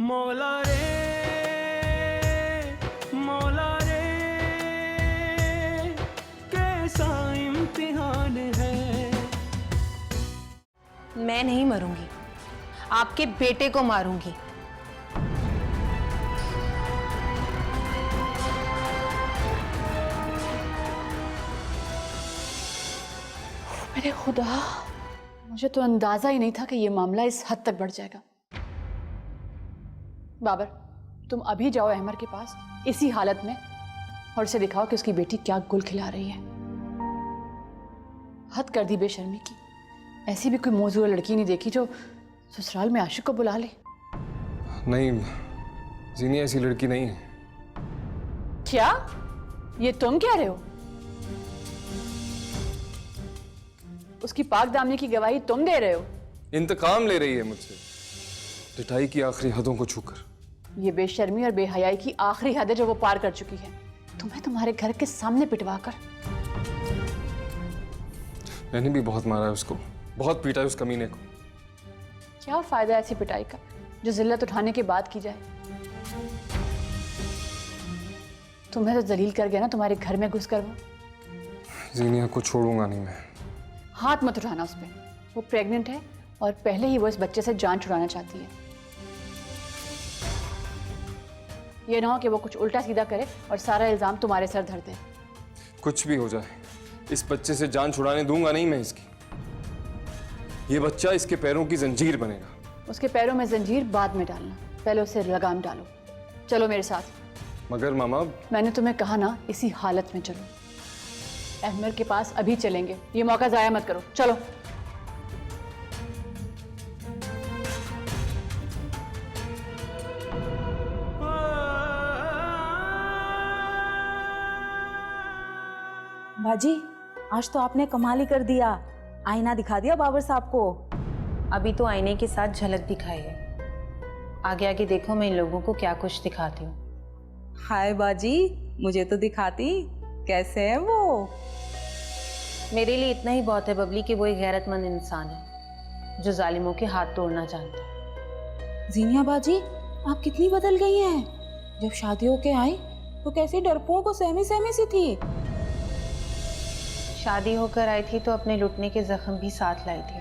मौला रे मौला रे कैसा इम्तिहान है। मैं नहीं मरूंगी, आपके बेटे को मारूंगी। मेरे खुदा, मुझे तो अंदाजा ही नहीं था कि ये मामला इस हद तक बढ़ जाएगा। बाबर, तुम अभी जाओ अहमर के पास इसी हालत में और उसे दिखाओ कि उसकी बेटी क्या गुल खिला रही है। हद कर दी बेशर्मी की। ऐसी भी कोई मौजूद लड़की नहीं देखी जो ससुराल में आशिक को बुला ले। नहीं जीनी, ऐसी लड़की नहीं है। क्या ये तुम कह रहे हो? उसकी पाक दामनी की गवाही तुम दे रहे हो? इंतकाम ले रही है मुझसे, पिटाई की आखिरी हदों को छूकर। ये बेशर्मी और बेहयाई की आखिरी हद है जो वो पार कर चुकी है। तुम्हें तुम्हारे घर के सामने पिटवा कर। मैंने भी बहुत मारा है उसको, बहुत पीटा है उस कमीने को। क्या फायदा ऐसी पिटाई का जो जिल्लत उठाने के बाद की जाए? तुम्हें तो जलील कर गया ना तुम्हारे घर में घुस कर वो। जीनिया को छोड़ूंगा नहीं मैं। हाथ मत उठाना उस पर। वो प्रेग्नेंट है और पहले ही वो इस बच्चे से जान छुड़ाना चाहती है। ये ना हो कि वो कुछ उल्टा सीधा करे और सारा इल्जाम तुम्हारे सर धर दे। कुछ भी हो जाए, इस बच्चे से जान छुड़ाने दूंगा नहीं मैं इसकी। ये बच्चा इसके पैरों की जंजीर बनेगा। उसके पैरों में जंजीर बाद में डालना, पहले उसे लगाम डालो। चलो मेरे साथ। मगर मामा, मैंने तुम्हें कहा ना, इसी हालत में चलो। अहमर के पास अभी चलेंगे, ये मौका जाया मत करो। चलो। बाजी, आज तो आपने कमाल ही कर दिया। आईना दिखा दिया बाबर साहब को। अभी तो आईने के साथ झलक दिखाई है, आगे आगे देखो मैं इन लोगों को क्या कुछ दिखाती हूँ। हाय बाजी, मुझे तो दिखाती। कैसे है वो? मेरे लिए इतना ही बहुत है बबली कि वो एक गैरतमंद इंसान है जो जालिमों के हाथ तोड़ना जानता है। जीनिया बाजी, आप कितनी बदल गई हैं। जब शादी होके आई तो कैसी डरपों को सहमी सहमी सी थी। शादी होकर आई थी तो अपने लुटने के जख्म भी साथ लाई थी,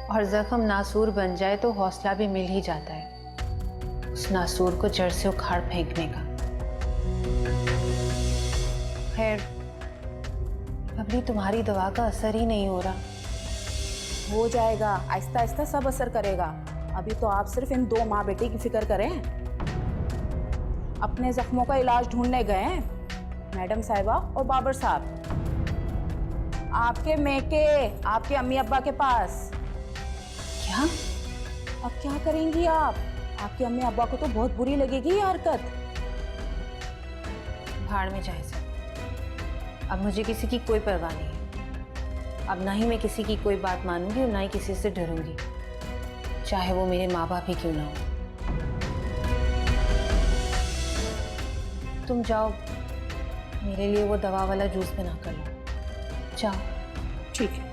और जख्म नासूर बन जाए तो हौसला भी मिल ही जाता है उस नासूर को जड़ से उखाड़ फेंकने का। खैर, अभी तुम्हारी दवा का असर ही नहीं हो रहा। हो जाएगा, आहिस्ता आहिस्ता सब असर करेगा। अभी तो आप सिर्फ इन दो माँ बेटे की फिक्र करें। अपने जख्मों का इलाज ढूंढने गए हैं मैडम साहिबा और बाबर साहब। आपके मेके, आपके अम्मी अब्बा के पास। क्या? अब क्या करेंगी आप? आपके अम्मी अब्बा को तो बहुत बुरी लगेगी ये हरकत। भाड़ में जाए सब। अब मुझे किसी की कोई परवाह नहीं है। अब ना ही मैं किसी की कोई बात मानूंगी और ना ही किसी से डरूंगी, चाहे वो मेरे माँ बाप ही क्यों ना हो। तुम जाओ, मेरे लिए वो दवा वाला जूस बना कर लो। जाओ। ठीक है।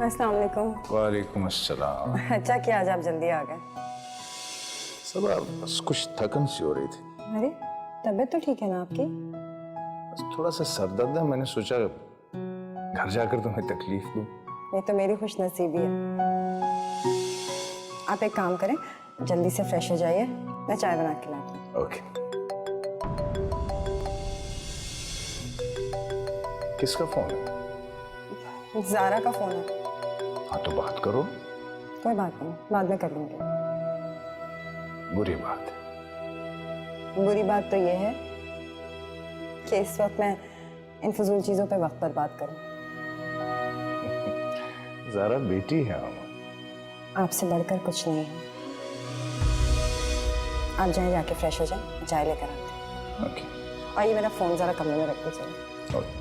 अस्सलाम वालेकुम। वालेकुम अस्सलाम। अच्छा किया आज आप जल्दी आ गए। सब बस कुछ थकन सी हो रही थी। अरे तबीयत तो ठीक है ना आपकी? बस थोड़ा सा सर दर्द है, मैंने सोचा घर जाकर तुम्हें तकलीफ दूं। ये तो मेरी खुशनसीबी है। आप एक काम करें, जल्दी से फ्रेश हो जाइए, मैं चाय बना के लाती हूँ। ओके। किसका फोन है? ज़ारा का फोन है। हाँ तो बात करो। कोई बात नहीं, बाद में कर लूंगी। बुरी बात है। बुरी बात तो ये है कि इस वक्त मैं इन फजूल चीज़ों पे वक्त बर्बाद करूँ। ज़ारा बेटी है अमन। आपसे बढ़कर कुछ नहीं है। आप जाएं, जाके फ्रेश हो जाएं, चाय लेकर आते हैं। ओके। और ये मेरा फ़ोन ज़रा कमरे में रख दीजिए। ओके।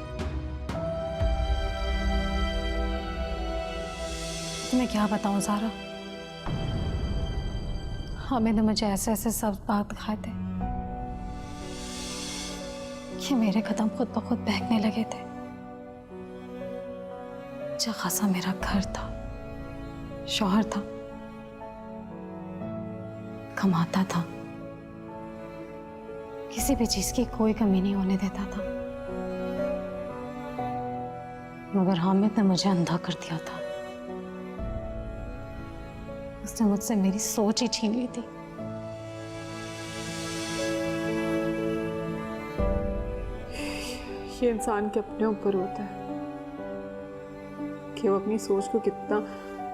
तुम्हें क्या बताऊं ज़ारा, हामिद ने मुझे ऐसे ऐसे सब बात दिखाए थे कि मेरे कदम खुद ब खुद बहकने लगे थे। अच्छा खासा मेरा घर था, शौहर था, कमाता था, किसी भी चीज की कोई कमी नहीं होने देता था। मगर हामिद ने मुझे अंधा कर दिया था। उसने मुझसे मेरी सोच ही छीन ली थी। ये इंसान के अपने ऊपर होता है कि वो अपनी सोच को कितना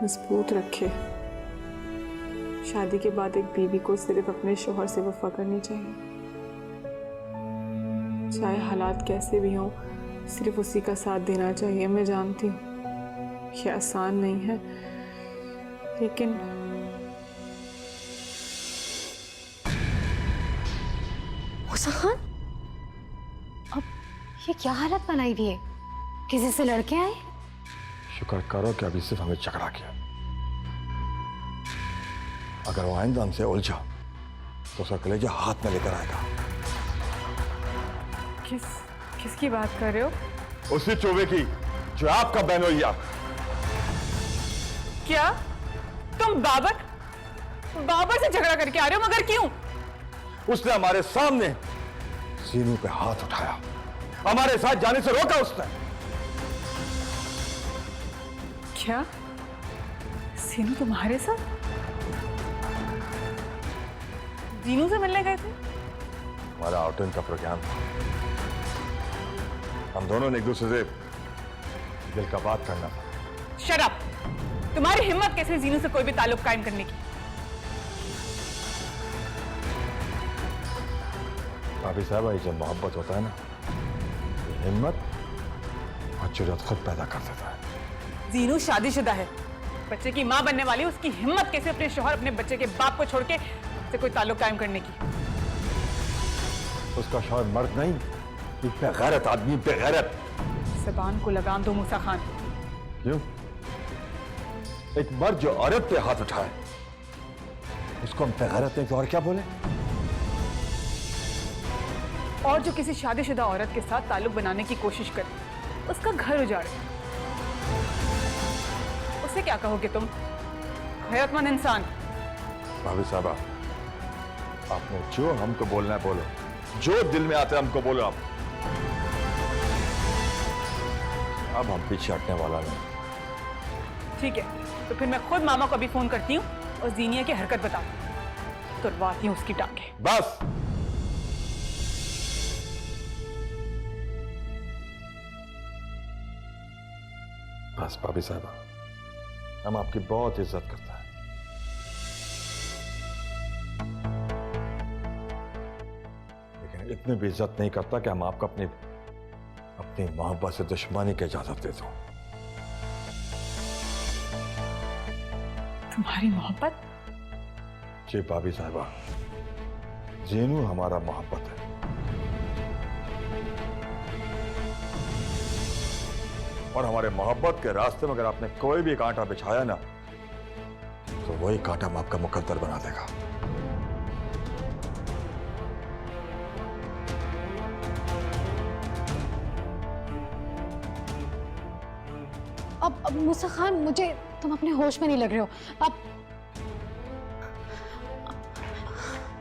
मजबूत रखे। शादी के बाद एक बीवी को सिर्फ अपने शौहर से वफा करनी चाहिए, चाहे हालात कैसे भी हों, सिर्फ उसी का साथ देना चाहिए। मैं जानती हूँ ये आसान नहीं है, लेकिन मुसा खान, अब ये क्या हालत बनाई हुई है? किसी से लड़के आए? शुक्र करो कि अभी सिर्फ हमें झगड़ा किया। अगर वो आइंदा हमसे उलझा तो उसका कलेजा हाथ में लेकर आएगा। किसकी बात कर रहे हो? उसी चोवे की जो आपका बहनोइया। क्या तुम बाबर से झगड़ा करके आ रहे हो? मगर क्यों? उसने हमारे सामने सीनू पे हाथ उठाया, हमारे साथ जाने से रोका उसने। क्या सीनू तुम्हारे साथ? दीनू से मिलने गए थे? हमारा आउटिंग का प्रोग्राम था। हम दोनों ने एक दूसरे से दिल का बात करना था। Shut up! तुम्हारी हिम्मत कैसे जीनू से कोई भी ताल्लुक कायम करने की? भाभी साहब, ये जब मोहब्बत होता है ना, ये हिम्मत और जुर्रत खुद पैदा कर देता है। जीनू शादीशुदा है, बच्चे की मां बनने वाली। उसकी हिम्मत कैसे अपने शौहर अपने बच्चे के बाप को छोड़ के से कोई ताल्लुक कायम करने की? उसका शौहर मर्द नहीं, एक बेगैरत आदमी, बेगैरत। ज़बान को लगाम दो मूसा खान। क्यों? एक मर्द जो औरत पे हाथ उठाए उसको हम बेगैरत नहीं तो और क्या बोले? और जो किसी शादीशुदा औरत के साथ ताल्लुक बनाने की कोशिश करे, उसका घर उजाड़े, उसे क्या कहोगे तुम? गैरतमंद इंसान। भाभी साहबा, आपने जो हमको बोलना है बोलो, जो दिल में आता है हमको बोलो। आप अब हम पीछे हटने वाला नहीं। ठीक है, तो फिर मैं खुद मामा को अभी फोन करती हूँ और जीनिया की हरकत बताती हूँ, तुड़वाती हूँ उसकी टांगे। बस बस भाभी साहबा, हम आपकी बहुत इज्जत करते हैं, लेकिन इतनी भी इज्जत नहीं करता कि हम आपको अपनी मोहब्बत से दुश्मनी की इजाजत दे दो। तुम्हारी मोहब्बत? जी भाभी साहबा, जीनू हमारा मोहब्बत है। और हमारे मोहब्बत के रास्ते में अगर आपने कोई भी कांटा बिछाया ना, तो वही कांटा हम आपका मुकद्दर बना देगा। अब मूसा खान, मुझे तुम अपने होश में नहीं लग रहे हो। अब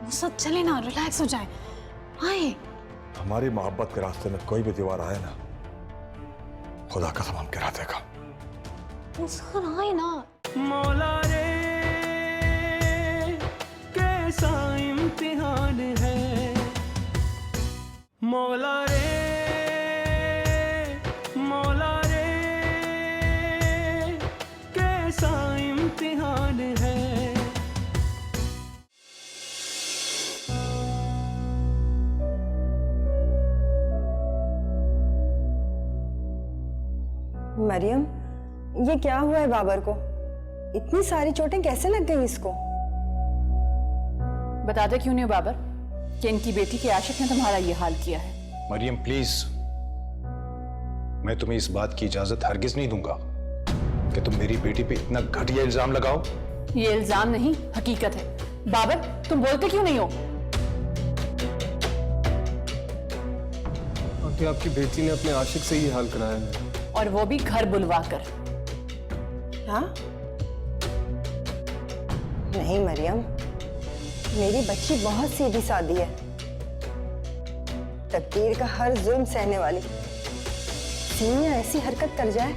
मूसा, चले ना, रिलैक्स हो जाए। आए। हमारी मोहब्बत के रास्ते में कोई भी दीवार आए ना, खुदा कसम हम गिरा देगा। मूसा खान, आए ना। मौला रे कैसा इम्तिहान है, मौला रे कैसा इम्तिहान है। मरियम, ये क्या हुआ है बाबर को? इतनी सारी चोटें कैसे लग गई इसको? बताते क्यों नहीं हो बाबर कि इनकी बेटी के आशिक ने तुम्हारा ये हाल किया है? मरियम प्लीज, मैं तुम्हें इस बात की इजाजत हरगिज नहीं दूंगा कि तुम मेरी बेटी पे इतना घटिया इल्जाम लगाओ। ये इल्जाम नहीं, हकीकत है। बाबर, तुम बोलते क्यों नहीं हो? आंटी, आपकी बेटी ने अपने आशिक से ही हाल कराया है। और वो भी घर बुलवा कर। हाँ? नहीं मरियम, मेरी बच्ची बहुत सीधी सादी है, तकदीर का हर जुल्म सहने वाली। सीनिया ऐसी हरकत कर जाए,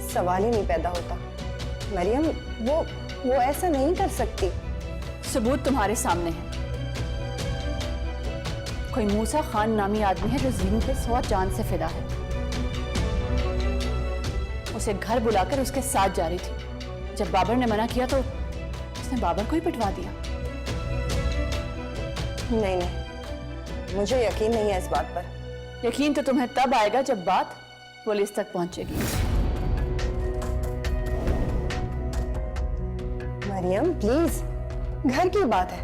सवाल ही नहीं पैदा होता। मरियम, वो ऐसा नहीं कर सकती। सबूत तुम्हारे सामने है। कोई मूसा खान नामी आदमी है जो जीनू पे 100 जान से फिदा है। उसे घर बुलाकर उसके साथ जा रही थी। जब बाबर ने मना किया तो उसने बाबर को ही पिटवा दिया। नहीं, मुझे यकीन नहीं है इस बात पर। यकीन तो तुम्हें तब आएगा जब बात पुलिस तक पहुंचेगी। मरियम प्लीज, घर की बात है,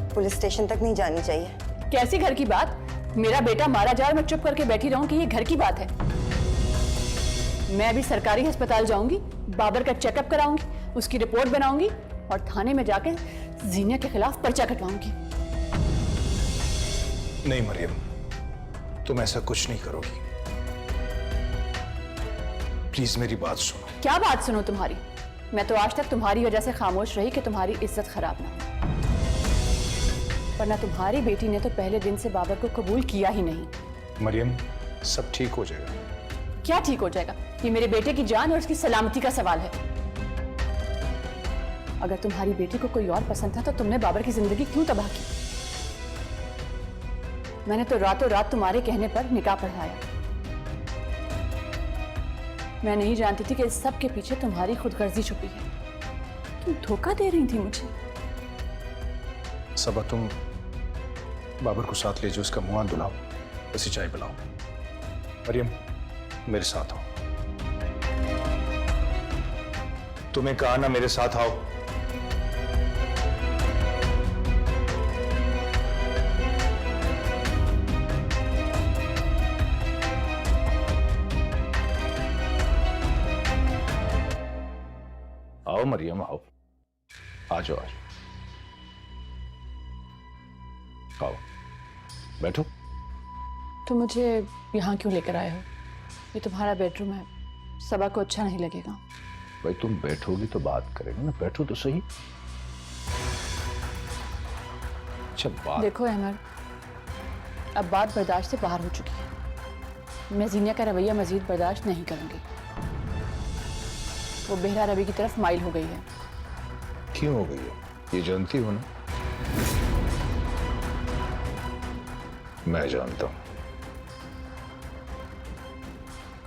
पुलिस स्टेशन तक नहीं जानी चाहिए। कैसी घर की बात? मेरा बेटा मारा जा और मैं चुप करके बैठी रहूं कि ये घर की बात है? मैं अभी सरकारी अस्पताल जाऊंगी, बाबर का चेकअप कराऊंगी, उसकी रिपोर्ट बनाऊंगी और थाने में जाकर जीनिया के खिलाफ पर्चा कटवाऊंगी। नहीं मरियम, तुम ऐसा कुछ नहीं करोगी। प्लीज मेरी बात सुनो। क्या बात सुनो तुम्हारी? मैं तो आज तक तुम्हारी वजह से खामोश रही कि तुम्हारी इज्जत खराब ना हो, वरना तुम्हारी बेटी ने तो पहले दिन से बाबर को कबूल किया ही नहीं। मरियम, सब ठीक हो जाएगा। क्या ठीक हो जाएगा? ये मेरे बेटे की जान और उसकी सलामती का सवाल है। अगर तुम्हारी बेटी को कोई और पसंद था तो तुमने बाबर की जिंदगी क्यों तबाह की? मैंने तो रातों रात तुम्हारे कहने पर निकाह पढ़ाया। मैं नहीं जानती थी कि इस सब के पीछे तुम्हारी खुदगर्जी छुपी है। तुम धोखा दे रही थी मुझे। सबा, तुम बाबर को साथ ले जाओ, उसका मुंह धुलाओ, उसे चाय पिलाओ। मरियम, मेरे साथ आओ। तुम्हें कहा ना मेरे साथ आओ। आओ मरियम, आओ, आ जाओ, आओ, बैठो। तुम मुझे यहाँ क्यों लेकर आए हो? ये तुम्हारा बेडरूम है, सबा को अच्छा नहीं लगेगा। भाई तुम बैठोगी तो बात करेंगे ना, बैठो तो सही। अच्छा बात। देखो अहमद, अब बात बर्दाश्त से बाहर हो चुकी है। मैं जीनिया का रवैया मजीद बर्दाश्त नहीं करूंगी। वो बेहरा रवि की तरफ माइल हो गई है। क्यों हो गई है ये जानती हो ना? मैं जानता हूं।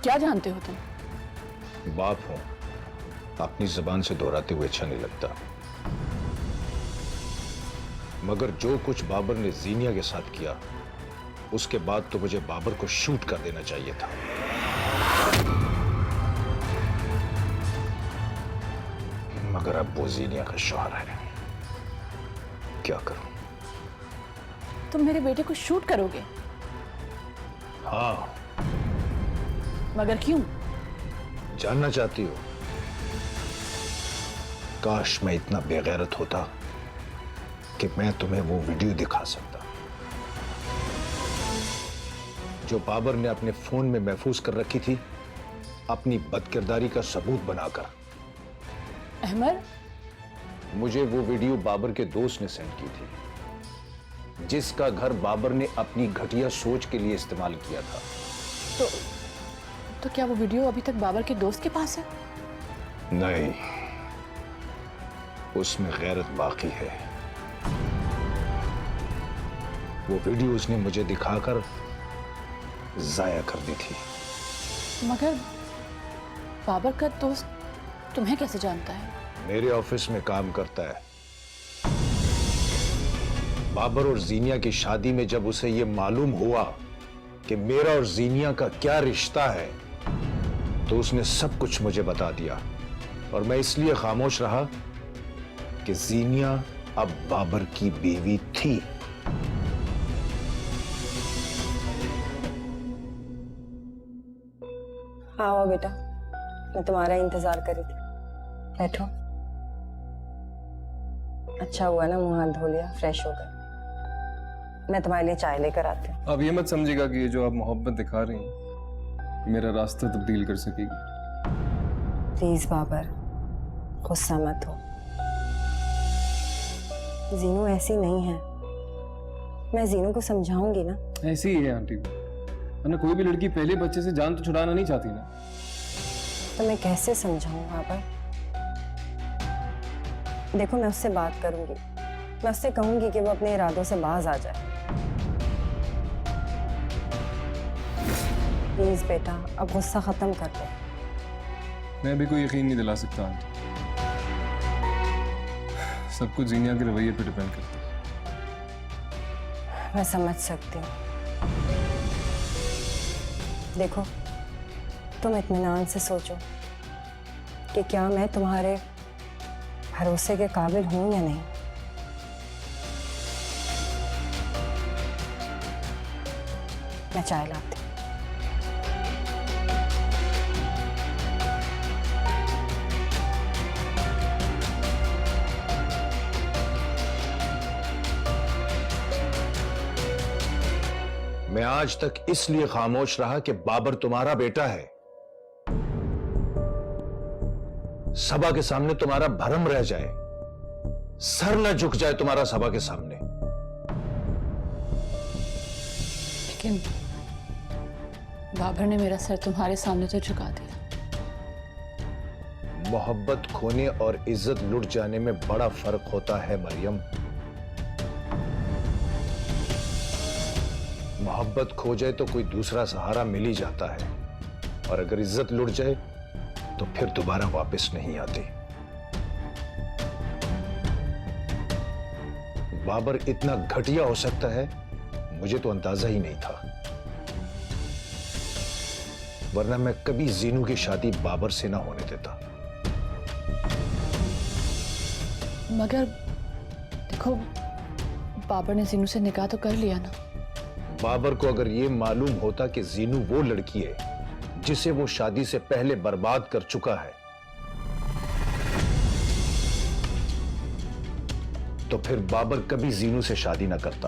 क्या जानते हो तुम? बाप हूं, अपनी जबान से दोहराते हुए अच्छा नहीं लगता, मगर जो कुछ बाबर ने जीनिया के साथ किया उसके बाद तो मुझे बाबर को शूट कर देना चाहिए था। मगर अब वो जीनिया का शौहर है, क्या करूं? तुम मेरे बेटे को शूट करोगे? हाँ। मगर क्यों? जानना चाहती हो? काश मैं इतना बेगैरत होता कि मैं तुम्हें वो वीडियो दिखा सकता जो बाबर ने अपने फोन में महफूज कर रखी थी, अपनी बदकिरदारी का सबूत बनाकर। अहमद, मुझे वो वीडियो बाबर के दोस्त ने सेंड की थी, जिसका घर बाबर ने अपनी घटिया सोच के लिए इस्तेमाल किया था। तो क्या वो वीडियो अभी तक बाबर के दोस्त के पास है? नहीं, उसमें गैरत बाकी है। वो वीडियो उसने मुझे दिखाकर जाया कर दी थी। मगर बाबर का दोस्त तुम्हें कैसे जानता है? मेरे ऑफिस में काम करता है। बाबर और जीनिया की शादी में जब उसे यह मालूम हुआ कि मेरा और जीनिया का क्या रिश्ता है, तो उसने सब कुछ मुझे बता दिया, और मैं इसलिए खामोश रहा कि जीनिया अब बाबर की बीवी थी। आओ बेटा, मैं तुम्हारा इंतजार कर रही थी। बैठो। अच्छा हुआ ना मुंह हाथ धो लिया, फ्रेश हो गए। मैं तुम्हारे लिए चाय लेकर आती हूँ। अब ये मत समझिएगा कि ये जो आप मोहब्बत दिखा रही हैं मेरा रास्ता तब्दील कर सकेगी। प्लीज बाबर, गुस्सा मत हो। जीनू ऐसी नहीं है, मैं जीनू को समझाऊंगी ना। ऐसी ही है आंटी, वरना कोई भी लड़की पहले बच्चे से जान तो छुड़ाना नहीं चाहती ना। तो मैं कैसे समझाऊं बाबर? देखो, मैं उससे बात करूंगी, मैं उससे कहूंगी कि वो अपने इरादों से बाज आ जाए। प्लीज बेटा, अब गुस्सा खत्म कर दो। मैं भी कोई यकीन नहीं दिला सकता आंटी, सब कुछ जीनिया के रवैये पे डिपेंड करता है। मैं समझ सकती हूँ। देखो, तुम इत्मीनान से सोचो कि क्या मैं तुम्हारे भरोसे के काबिल हूं या नहीं। मैं चाय लाती हूँ। मैं आज तक इसलिए खामोश रहा कि बाबर तुम्हारा बेटा है। सभा के सामने तुम्हारा भरम रह जाए, सर न झुक जाए तुम्हारा सभा के सामने। लेकिन बाबर ने मेरा सर तुम्हारे सामने तो झुका दिया। मोहब्बत खोने और इज्जत लुट जाने में बड़ा फर्क होता है मरियम। मोहब्बत खो जाए तो कोई दूसरा सहारा मिल ही जाता है, और अगर इज्जत लुट जाए तो फिर दोबारा वापस नहीं आती। बाबर इतना घटिया हो सकता है, मुझे तो अंदाजा ही नहीं था, वरना मैं कभी जीनू की शादी बाबर से ना होने देता। मगर देखो, बाबर ने जीनू से निकाह तो कर लिया ना। बाबर को अगर यह मालूम होता कि जीनू वो लड़की है जिसे वो शादी से पहले बर्बाद कर चुका है, तो फिर बाबर कभी जीनू से शादी ना करता।